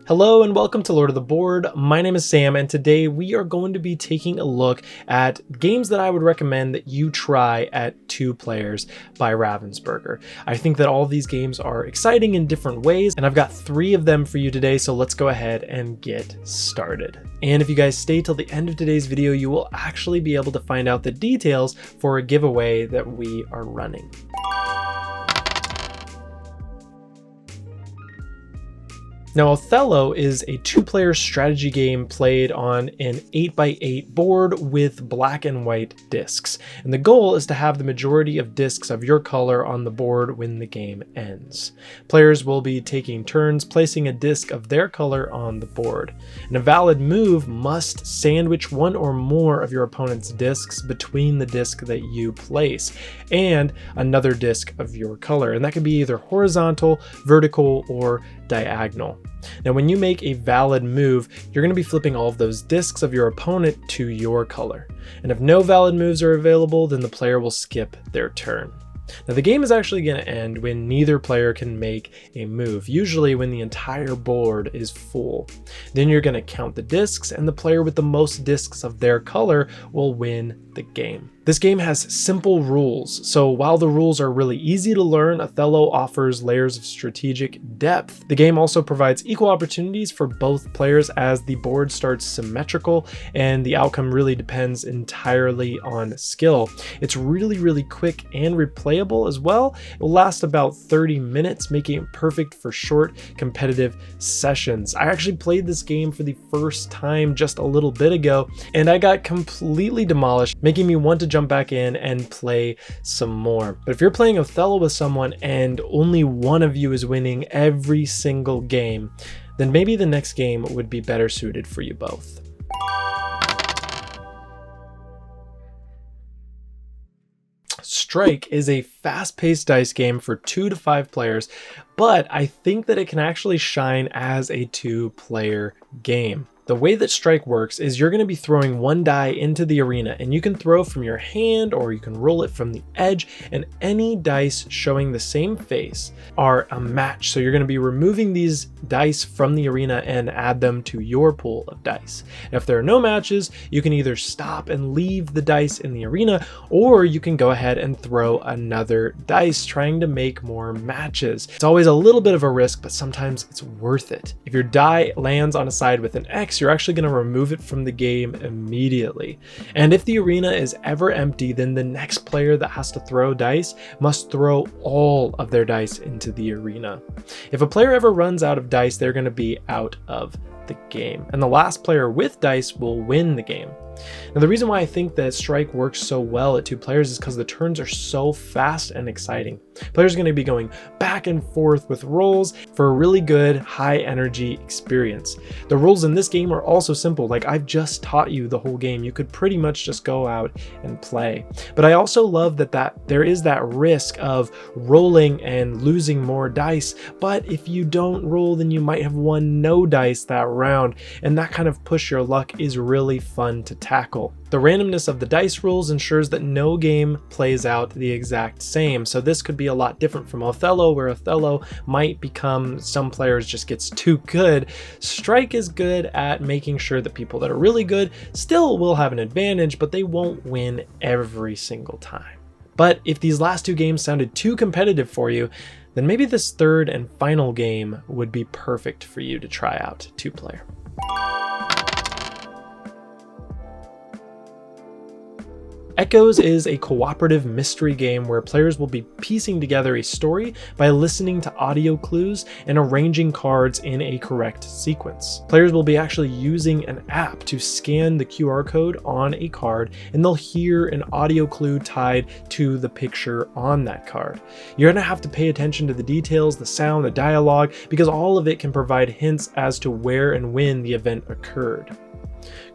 Hello and welcome to Lord of the Board. My name is Sam and today we are going to be taking a look at games that I would recommend that you try at 2 players by Ravensburger. I think that all of these games are exciting in different ways and I've got 3 of them for you today, so let's go ahead and get started. And if you guys stay till the end of today's video, you will actually be able to find out the details for a giveaway that we are running. Now, Othello is a 2-player strategy game played on an 8x8 board with black and white discs. And the goal is to have the majority of discs of your color on the board when the game ends. Players will be taking turns placing a disc of their color on the board. And a valid move must sandwich one or more of your opponent's discs between the disc that you place and another disc of your color. And that can be either horizontal, vertical, or diagonal. Now, when you make a valid move, you're going to be flipping all of those discs of your opponent to your color. And if no valid moves are available, then the player will skip their turn. Now, the game is actually going to end when neither player can make a move, usually when the entire board is full. Then you're going to count the discs, and the player with the most discs of their color will win the game. This game has simple rules, so while the rules are really easy to learn, Othello offers layers of strategic depth. The game also provides equal opportunities for both players as the board starts symmetrical and the outcome really depends entirely on skill. It's really quick and replayable as well. It will last about 30 minutes, making it perfect for short competitive sessions. I actually played this game for the first time just a little bit ago and I got completely demolished, making me want to jump back in and play some more. But if you're playing Othello with someone and only one of you is winning every single game, then maybe the next game would be better suited for you both. Strike is a fast-paced dice game for 2 to 5 players, but I think that it can actually shine as a 2-player game. The way that Strike works is you're going to be throwing 1 die into the arena, and you can throw from your hand or you can roll it from the edge, and any dice showing the same face are a match. So you're going to be removing these dice from the arena and add them to your pool of dice. And if there are no matches, you can either stop and leave the dice in the arena, or you can go ahead and throw another dice trying to make more matches. It's always a little bit of a risk, but sometimes it's worth it. If your die lands on a side with an X, you're actually going to remove it from the game immediately. And if the arena is ever empty, then the next player that has to throw dice must throw all of their dice into the arena. If a player ever runs out of dice, they're going to be out of the game, and the last player with dice will win the game. Now, the reason why I think that Strike works so well at 2 players is because the turns are so fast and exciting. Players are going to be going back and forth with rolls for a really good high energy experience. The rules in this game are also simple. Like, I've just taught you the whole game. You could pretty much just go out and play. But I also love that there is that risk of rolling and losing more dice. But if you don't roll, then you might have won no dice that round. And that kind of push your luck is really fun to tackle. The randomness of the dice rules ensures that no game plays out the exact same. So this could be a lot different from Othello, where Othello might become some players just gets too good. Strike is good at making sure that people that are really good still will have an advantage, but they won't win every single time. But if these last 2 games sounded too competitive for you, then maybe this 3rd and final game would be perfect for you to try out 2-player. Echoes is a cooperative mystery game where players will be piecing together a story by listening to audio clues and arranging cards in a correct sequence. Players will be actually using an app to scan the QR code on a card, and they'll hear an audio clue tied to the picture on that card. You're going to have to pay attention to the details, the sound, the dialogue, because all of it can provide hints as to where and when the event occurred.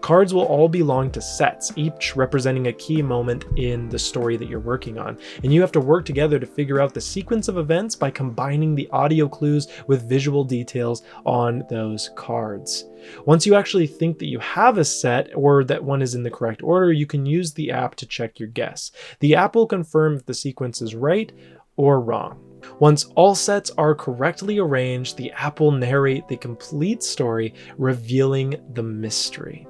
Cards will all belong to sets, each representing a key moment in the story that you're working on, and you have to work together to figure out the sequence of events by combining the audio clues with visual details on those cards. Once you actually think that you have a set or that one is in the correct order, you can use the app to check your guess. The app will confirm if the sequence is right or wrong. Once all sets are correctly arranged, the app will narrate the complete story, revealing the mystery.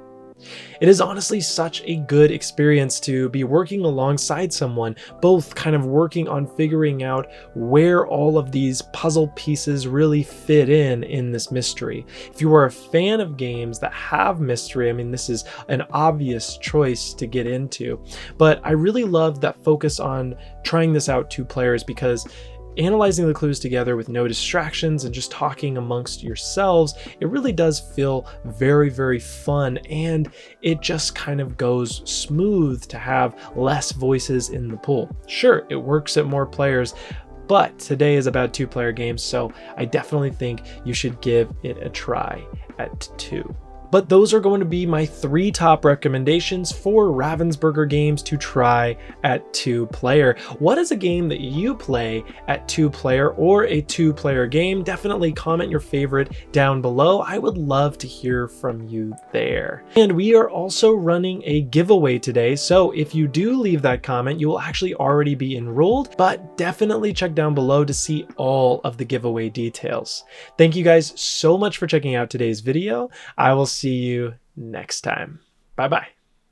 It is honestly such a good experience to be working alongside someone, both kind of working on figuring out where all of these puzzle pieces really fit in this mystery. If you are a fan of games that have mystery, I mean, this is an obvious choice to get into, but I really love that focus on trying this out 2 players, because analyzing the clues together with no distractions and just talking amongst yourselves, it really does feel very, very fun, and it just kind of goes smooth to have less voices in the pool. Sure, it works at more players, but today is about 2-player games, so I definitely think you should give it a try at 2. But those are going to be my 3 top recommendations for Ravensburger Games to try at 2-player. What is a game that you play at 2-player or a 2-player game? Definitely comment your favorite down below. I would love to hear from you there. And we are also running a giveaway today, so if you do leave that comment, you will actually already be enrolled, but definitely check down below to see all of the giveaway details. Thank you guys so much for checking out today's video. I will see you next time. Bye bye.